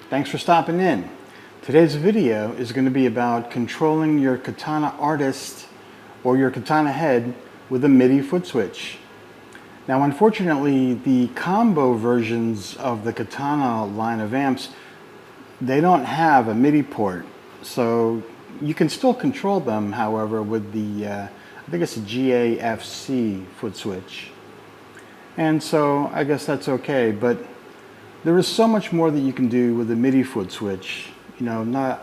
Thanks for stopping in. Today's video is going to be about controlling your Katana Artist or your Katana head with a MIDI foot switch. Now unfortunately, the combo versions of the Katana line of amps, they don't have a MIDI port, so you can still control them, however, with the I think it's a GAFC foot switch. And so I guess that's okay, but there is so much more that you can do with the MIDI foot switch. You know, not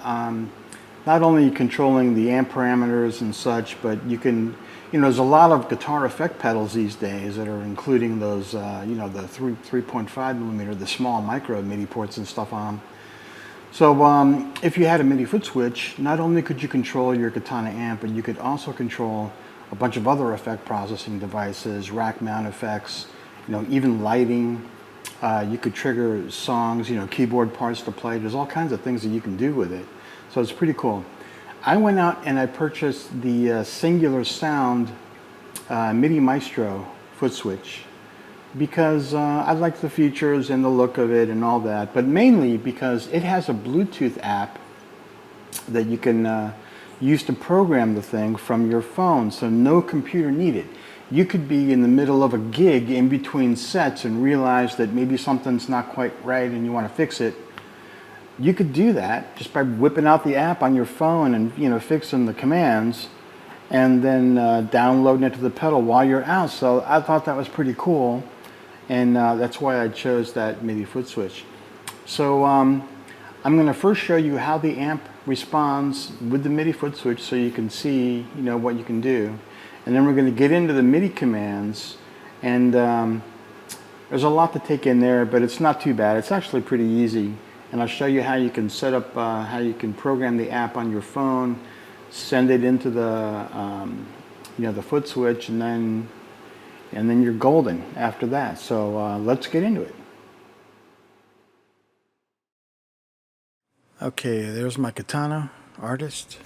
only controlling the amp parameters and such, but you can, there's a lot of guitar effect pedals these days that are including those, the 3.5 millimeter, the small micro MIDI ports and stuff on them. So if you had a MIDI foot switch, not only could you control your Katana amp, but you could also control a bunch of other effect processing devices, rack mount effects, even lighting. You could trigger songs, keyboard parts to play. There's all kinds of things that you can do with it. So it's pretty cool. I went out and I purchased the Singular Sound Midi Maestro foot switch because I like the features and the look of it and all that, but mainly because it has a Bluetooth app that you can use to program the thing from your phone, so no computer needed. You could be in the middle of a gig in between sets and realize that maybe something's not quite right and you want to fix it. You could do that just by whipping out the app on your phone and fixing the commands and then downloading it to the pedal while you're out. So I thought that was pretty cool, and that's why I chose that MIDI foot switch. So I'm going to first show you how the amp responds with the MIDI foot switch so you can see what you can do. And then we're going to get into the MIDI commands, and there's a lot to take in there, but it's not too bad. It's actually pretty easy, and I'll show you how you can set up, how you can program the app on your phone, send it into the, the foot switch, and then you're golden after that. So let's get into it. Okay, there's my Katana Artist.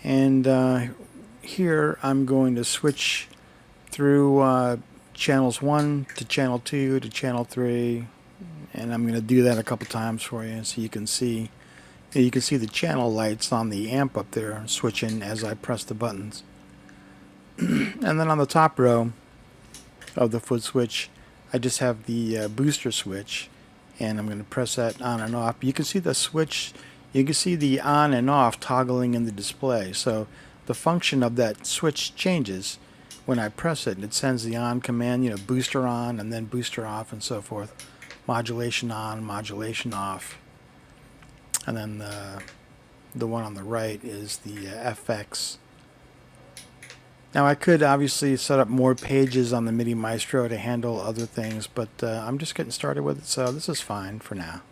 And here I'm going to switch through channels 1 to channel 2 to channel 3, and I'm going to do that a couple times for you so you can see the channel lights on the amp up there switching as I press the buttons. And then on the top row of the foot switch, I just have the booster switch, and I'm going to press that on and off. You can see the switch. You can see the on and off toggling in the display. So the function of that switch changes when I press it. It sends the on command, booster on and then booster off and so forth. Modulation on, modulation off. And then the one on the right is the FX. Now I could obviously set up more pages on the Midi Maestro to handle other things, but I'm just getting started with it, so this is fine for now.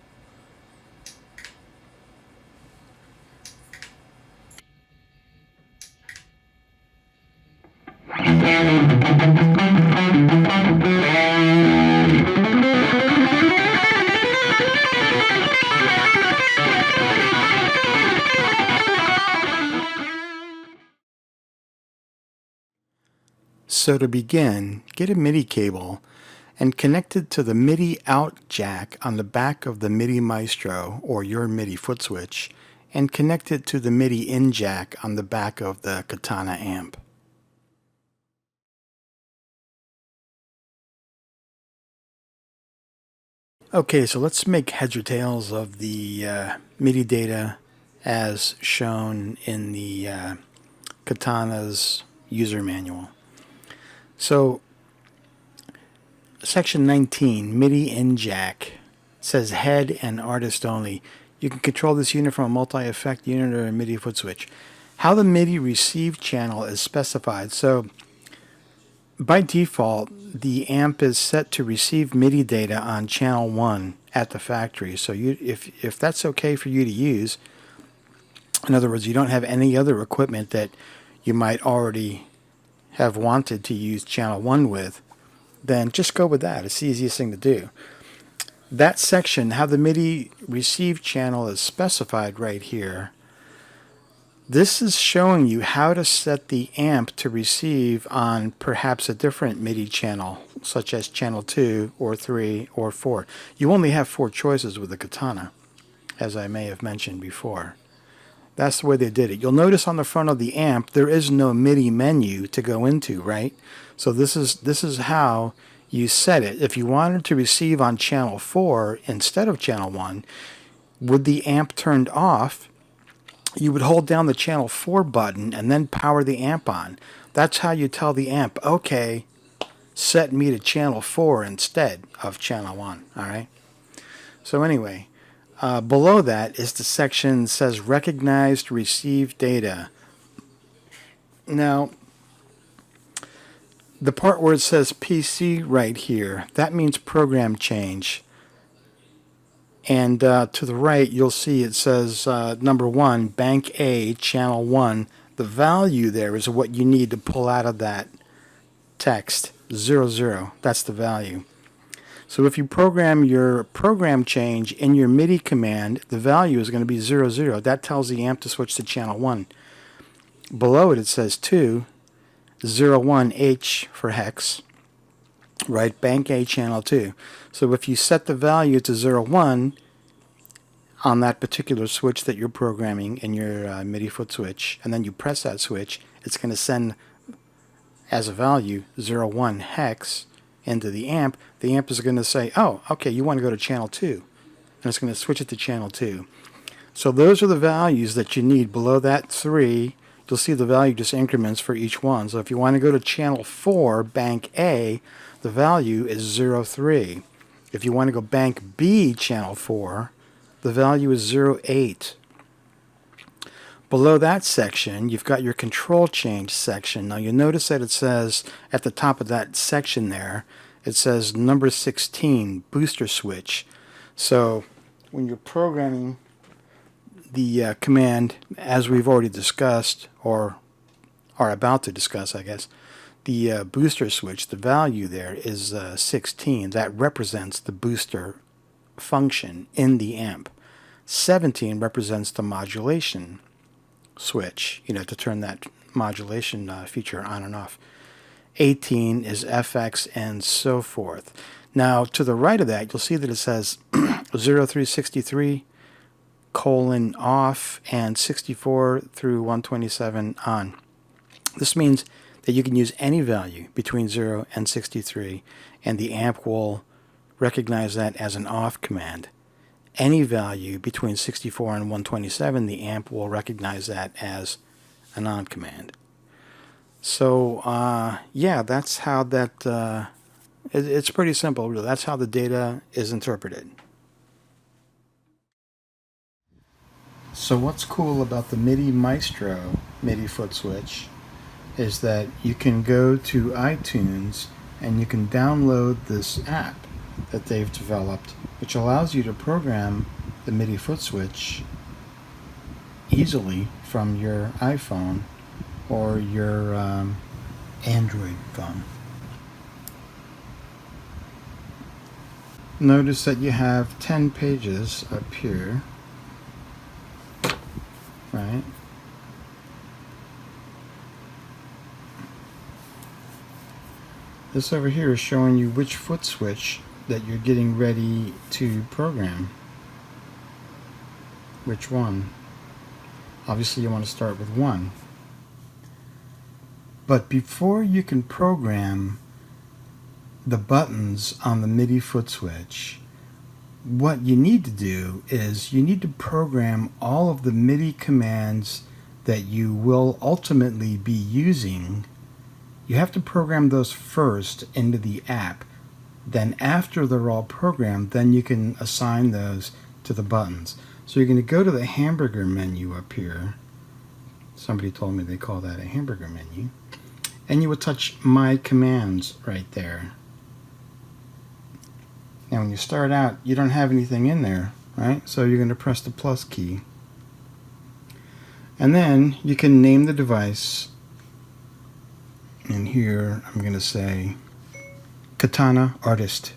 So to begin, get a MIDI cable and connect it to the MIDI out jack on the back of the Midi Maestro or your MIDI foot switch, and connect it to the MIDI in jack on the back of the Katana amp. Okay, so let's make heads or tails of the MIDI data as shown in the Katana's user manual. So, section 19, MIDI in jack, says head and artist only. You can control this unit from a multi-effect unit or a MIDI foot switch. How the MIDI receive channel is specified. So, by default, the amp is set to receive MIDI data on channel 1 at the factory. So if that's okay for you to use, in other words, you don't have any other equipment that you might already have wanted to use channel 1 with, then just go with that. It's the easiest thing to do. That section, how the MIDI receive channel is specified right here, This is showing you how to set the amp to receive on perhaps a different MIDI channel, such as channel 2 or 3 or 4. You only have 4 choices with the Katana, as I may have mentioned before. That's the way they did it. You'll notice on the front of the amp there is no MIDI menu to go into, right? So this is how you set it. If you wanted to receive on channel 4 instead of channel 1, with the amp turned off, you would hold down the channel 4 button and then power the amp on. That's how you tell the amp, okay, set me to channel 4 instead of channel 1, all right? So anyway, below that is the section that says recognized received data. Now, the part where it says PC right here, that means program change. And to the right, you'll see it says number 1, Bank A, Channel 1. The value there is what you need to pull out of that text, 00. That's the value. So if you program your program change in your MIDI command, the value is going to be 00. That tells the amp to switch to Channel 1. Below it, it says 2, 01H for hex. Right, Bank A channel 2. So if you set the value to 01 on that particular switch that you're programming in your MIDI foot switch, and then you press that switch, it's going to send as a value 01 hex into the amp. The amp is going to say, oh, okay, you want to go to channel 2. And it's going to switch it to channel 2. So those are the values that you need. Below that 3, you'll see the value just increments for each one. So if you want to go to channel 4, Bank A, the value is 03. If you want to go Bank B, channel 4, the value is 08. Below that section, you've got your control change section. Now you'll notice that it says at the top of that section there, it says number 16, booster switch. So when you're programming the command, as we've already discussed, or are about to discuss, I guess, the booster switch, the value there is 16. That represents the booster function in the amp. 17 represents the modulation switch, to turn that modulation feature on and off. 18 is FX and so forth. Now, to the right of that, you'll see that it says 0363 colon off and 64 through 127 on. This means that you can use any value between 0 and 63, and the amp will recognize that as an off command. Any value between 64 and 127, the amp will recognize that as an on command. So, yeah, that's how that, it's pretty simple, really. That's how the data is interpreted. So what's cool about the Midi Maestro MIDI foot switch is that you can go to iTunes and you can download this app that they've developed, which allows you to program the MIDI foot switch easily from your iPhone or your Android phone. Notice that you have 10 pages up here, right? This over here is showing you which foot switch that you're getting ready to program. Which one? Obviously you want to start with 1. But before you can program the buttons on the MIDI foot switch, what you need to do is you need to program all of the MIDI commands that you will ultimately be using. You have to program those first into the app. Then after they're all programmed, then you can assign those to the buttons. So you're going to go to the hamburger menu up here. Somebody told me they call that a hamburger menu. And you would touch My Commands right there. Now when you start out, you don't have anything in there, right? So you're going to press the plus key. And then you can name the device. And here I'm going to say Katana Artist.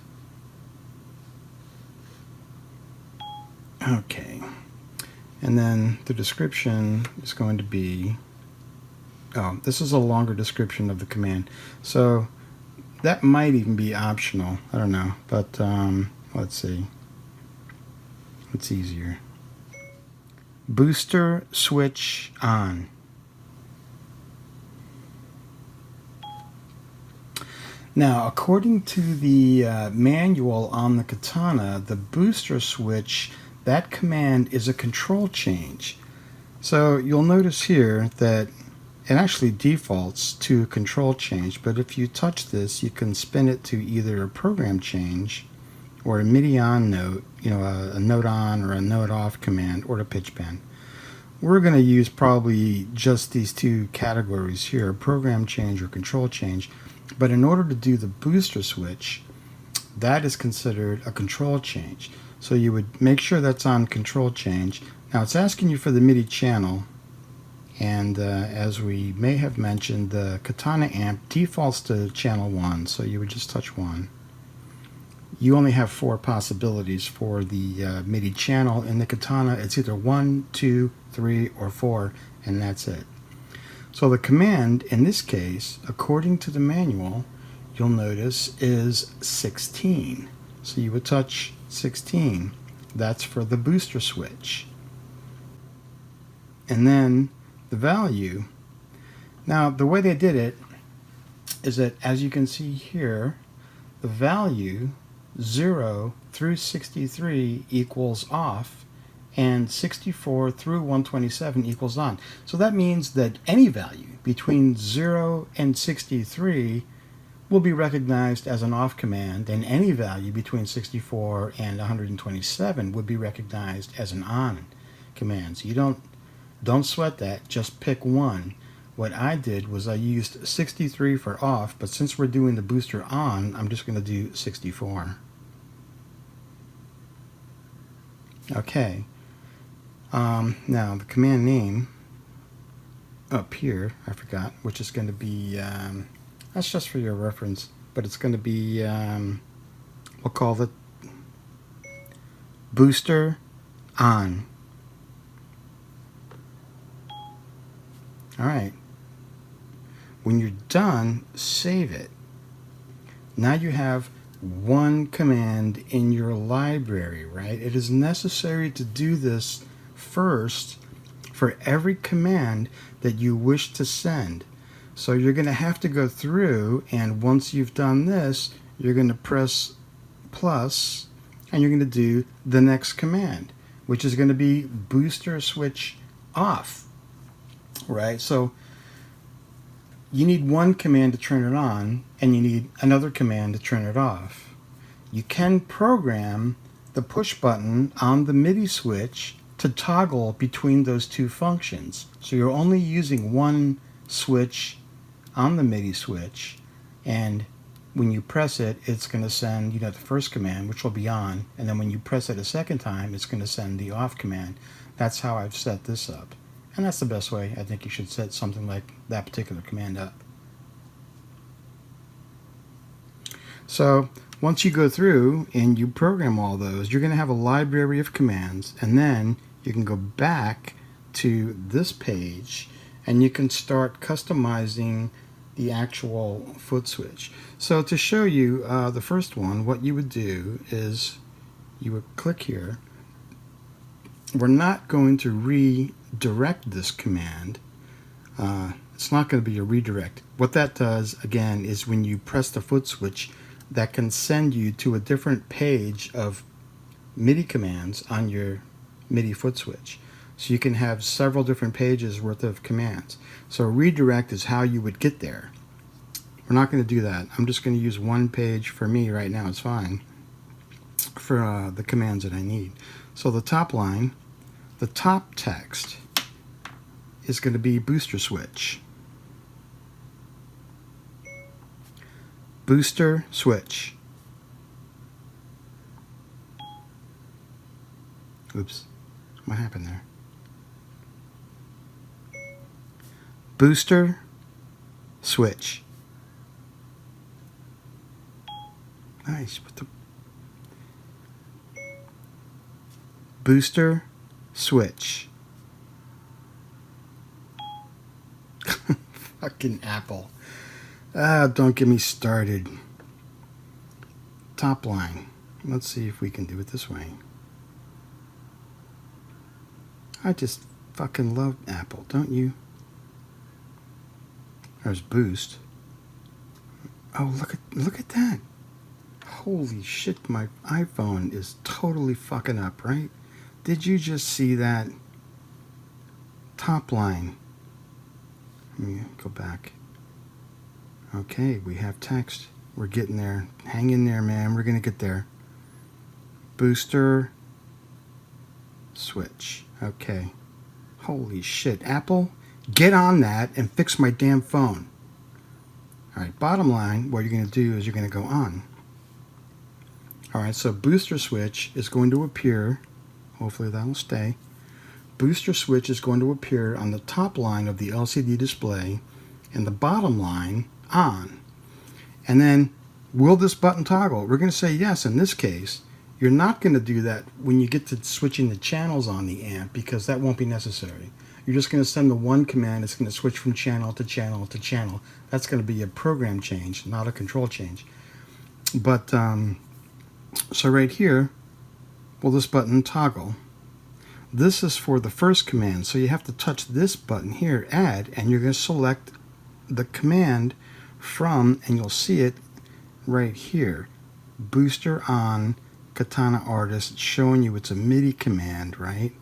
Okay. And then the description is going to be, oh, this is a longer description of the command. So that might even be optional. I don't know, but let's see. It's easier. Booster switch on. Now, according to the manual on the Katana, the booster switch, that command is a control change. So you'll notice here that it actually defaults to a control change, but if you touch this, you can spin it to either a program change or a MIDI on note, a note on or a note off command, or a pitch bend. We're going to use probably just these two categories here, program change or control change. But in order to do the booster switch, that is considered a control change. So you would make sure that's on control change. Now it's asking you for the MIDI channel, and as we may have mentioned, the Katana amp defaults to channel 1, so you would just touch 1. You only have 4 possibilities for the MIDI channel. In the Katana, it's either 1, 2, 3, or 4, and that's it. So the command, in this case, according to the manual, you'll notice is 16. So you would touch 16. That's for the booster switch. And then the value. Now, the way they did it is that, as you can see here, the value 0 through 63 equals off, and 64 through 127 equals on. So that means that any value between 0 and 63 will be recognized as an off command, and any value between 64 and 127 would be recognized as an on command. So you don't sweat that, just pick one. What I did was I used 63 for off, but since we're doing the booster on, I'm just going to do 64. Okay. Now the command name up here, I forgot, which is going to be, that's just for your reference, but it's going to be, we'll call it booster on. All right. When you're done, save it. Now you have one command in your library, right? It is necessary to do this first for every command that you wish to send. So you're going to have to go through, and once you've done this, you're going to press plus, and you're going to do the next command, which is going to be booster switch off, right? So you need one command to turn it on, and you need another command to turn it off. You can program the push button on the MIDI switch to toggle between those two functions. So you're only using one switch on the MIDI switch, and when you press it, it's going to send the first command, which will be on, and then when you press it a second time, it's going to send the off command. That's how I've set this up, and that's the best way I think you should set something like that particular command up. So once you go through and you program all those, you're going to have a library of commands, and then you can go back to this page and you can start customizing the actual foot switch. So to show you the first one, what you would do is you would click here. We're not going to redirect this command. It's not going to be a redirect. What that does, again, is when you press the foot switch, that can send you to a different page of MIDI commands on your MIDI foot switch. So you can have several different pages worth of commands. So redirect is how you would get there. We're not going to do that. I'm just going to use one page for me right now. It's fine for the commands that I need. So the top line, the top text is going to be booster switch. Booster switch. Oops, what happened there? Booster switch. Nice. What the? Booster switch. Fucking Apple. Don't get me started. Top line. Let's see if we can do it this way. I just fucking love Apple, don't you? There's boost. Oh, look at that. Holy shit, my iPhone is totally fucking up, right? Did you just see that? Top line. Let me go back. Okay, we have text. We're getting there. Hang in there, man. We're going to get there. Booster. Switch. Okay. Holy shit. Apple, get on that and fix my damn phone. Alright, bottom line, what you're going to do is you're going to go on. Alright, so booster switch is going to appear. Hopefully that will stay. Booster switch is going to appear on the top line of the LCD display and the bottom line on. And then, will this button toggle? We're going to say yes in this case. You're not going to do that when you get to switching the channels on the amp because that won't be necessary. You're just going to send the one command. It's going to switch from channel to channel to channel. That's going to be a program change, not a control change. But, so right here, will this button toggle? This is for the first command. So you have to touch this button here, add, and you're going to select the command from, and you'll see it right here. Booster on Katana Artist, showing you it's a MIDI command, right?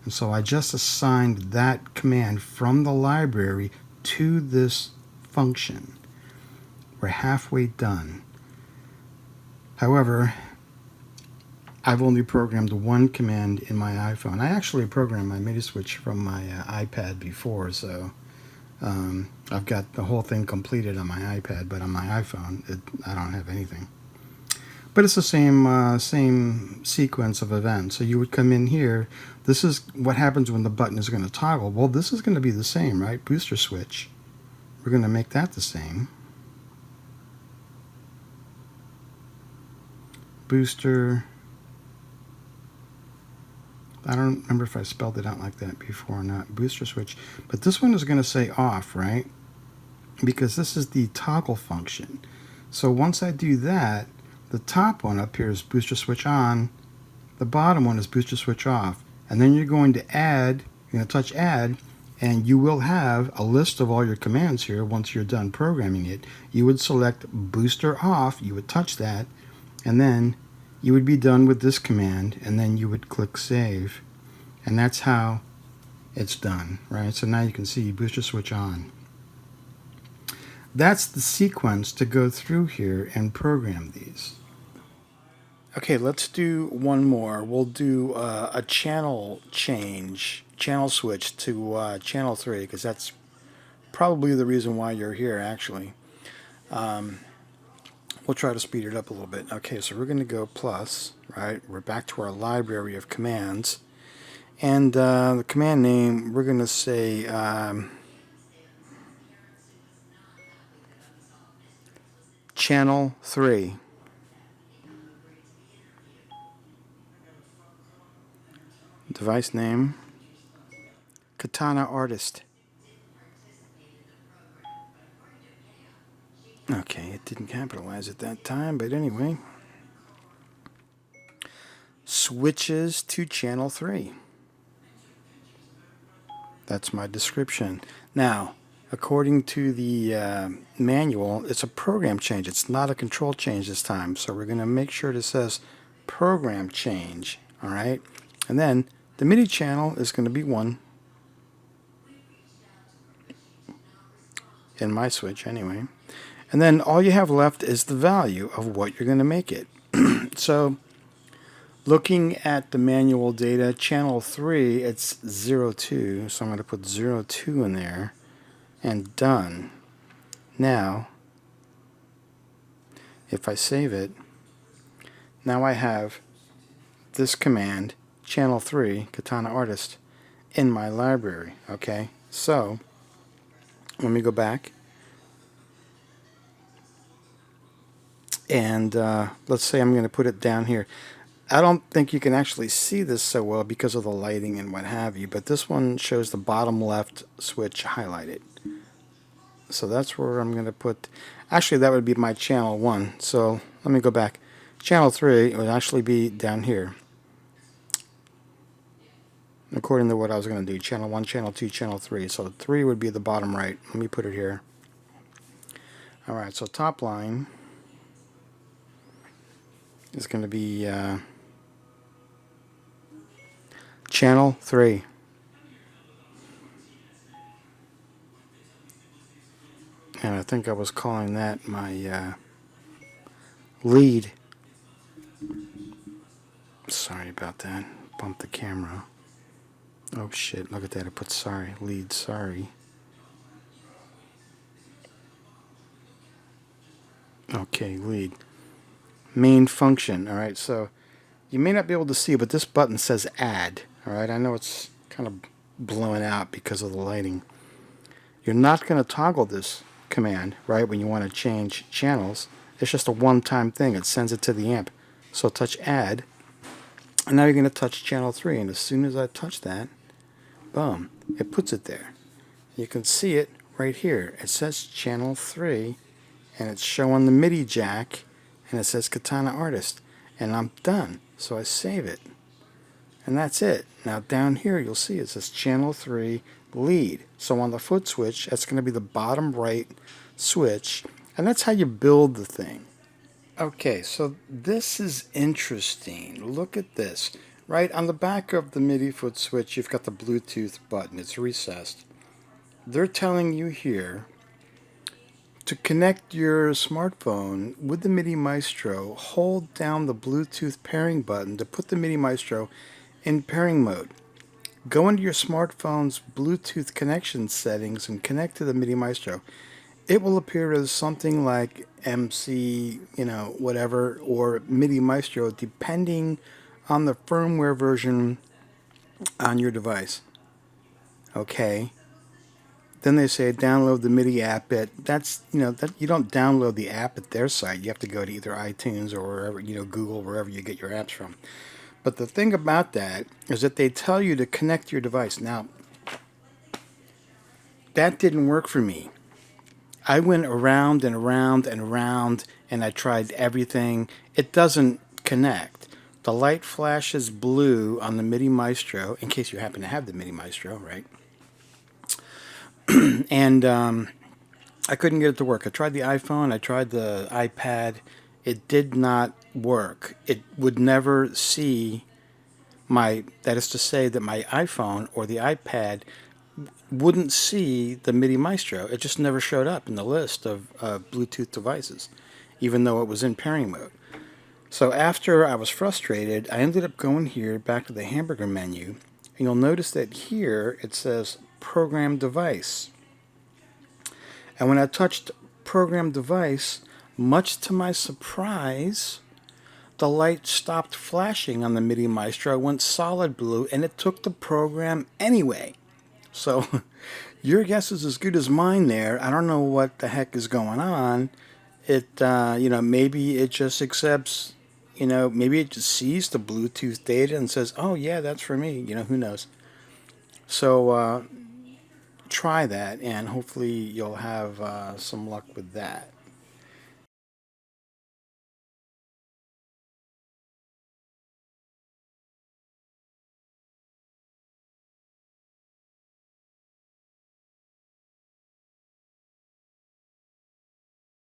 And so I just assigned that command from the library to this function. We're halfway done. However, I've only programmed one command in my iPhone. I actually programmed my MIDI switch from my iPad before, so I've got the whole thing completed on my iPad, but on my iPhone, I don't have anything. But it's the same sequence of events. So you would come in here. This is what happens when the button is going to toggle. Well, this is going to be the same, right? Booster switch. We're going to make that the same. Booster. I don't remember if I spelled it out like that before or not. Booster switch. But this one is going to say off, right? Because this is the toggle function. So once I do that, the top one up here is booster switch on. The bottom one is booster switch off. And then you're going to add, you're going to touch add, and you will have a list of all your commands here once you're done programming it. You would select booster off, you would touch that, and then you would be done with this command, and then you would click save. And that's how it's done, right? So now you can see booster switch on. That's the sequence to go through here and program these. Okay, let's do one more. We'll do a channel change, channel switch to channel 3, because that's probably the reason why you're here, actually. We'll try to speed it up a little bit. Okay, so we're going to go plus, right? We're back to our library of commands. And the command name, we're going to say channel 3. Device name, Katana Artist. Okay, it didn't capitalize at that time, but anyway. Switches to channel 3. That's my description. Now, according to the manual, it's a program change. It's not a control change this time. So we're going to make sure it says program change. All right. And then the MIDI channel is going to be 1. In my switch, anyway. And then all you have left is the value of what you're going to make it. So, looking at the manual data, channel 3, it's 02. So I'm going to put 02 in there. And done. Now, if I save it, now I have this command, channel 3, Katana Artist, in my library. Okay, so let me go back. And let's say I'm going to put it down here. I don't think you can actually see this so well because of the lighting and what have you, but this one shows the bottom left switch highlighted. So that's where I'm going to put, actually that would be my channel 1. So let me go back. Channel 3 would actually be down here, according to what I was going to do. Channel 1, channel 2, channel 3. So 3 would be the bottom right. Let me put it here. Alright, so top line is going to be channel 3. And I think I was calling that my lead. Sorry about that. Bumped the camera. Oh shit, look at that. I put sorry. Lead, sorry. Okay, lead. Main function. Alright, so you may not be able to see, but this button says add. Alright, I know it's kind of blowing out because of the lighting. You're not going to toggle this command, right, when you want to change channels. It's just a one-time thing. It sends it to the amp. So touch add, and now you're going to touch channel 3, and as soon as I touch that, boom, it puts it there. You can see it right here. It says channel 3, and it's showing the MIDI jack, and it says Katana Artist, and I'm done. So I save it, and that's it. Now down here you'll see it says channel 3 lead. So on the foot switch, that's going to be the bottom right switch, and that's how you build the thing. Okay, so this is interesting. Look at this. Right on the back of the MIDI foot switch, you've got the Bluetooth button. It's recessed. They're telling you here to connect your smartphone with the Midi Maestro, hold down the Bluetooth pairing button to put the Midi Maestro in pairing mode. Go into your smartphone's Bluetooth connection settings and connect to the Midi Maestro. It will appear as something like MC, whatever, or Midi Maestro, depending on the firmware version on your device. Okay. Then they say download the MIDI app. That you don't download the app at their site. You have to go to either iTunes or wherever, Google, wherever you get your apps from. But the thing about that is that they tell you to connect your device. Now, that didn't work for me. I went around and around and around, and I tried everything. It doesn't connect. The light flashes blue on the Midi Maestro, in case you happen to have the Midi Maestro, right? And I couldn't get it to work. I tried the iPhone, I tried the iPad. It did not work. It would never see that is to say that my iPhone or the iPad wouldn't see the Midi Maestro. It just never showed up in the list of Bluetooth devices, even though it was in pairing mode. So after I was frustrated, I ended up going here back to the hamburger menu, and you'll notice that here it says Program Device. And when I touched Program Device, much to my surprise, the light stopped flashing on the Midi Maestro, went solid blue, and it took the program anyway. So your guess is as good as mine there. I don't know what the heck is going on. It, maybe it just accepts, maybe it just sees the Bluetooth data and says, oh yeah, that's for me. Who knows? So try that, and hopefully you'll have some luck with that.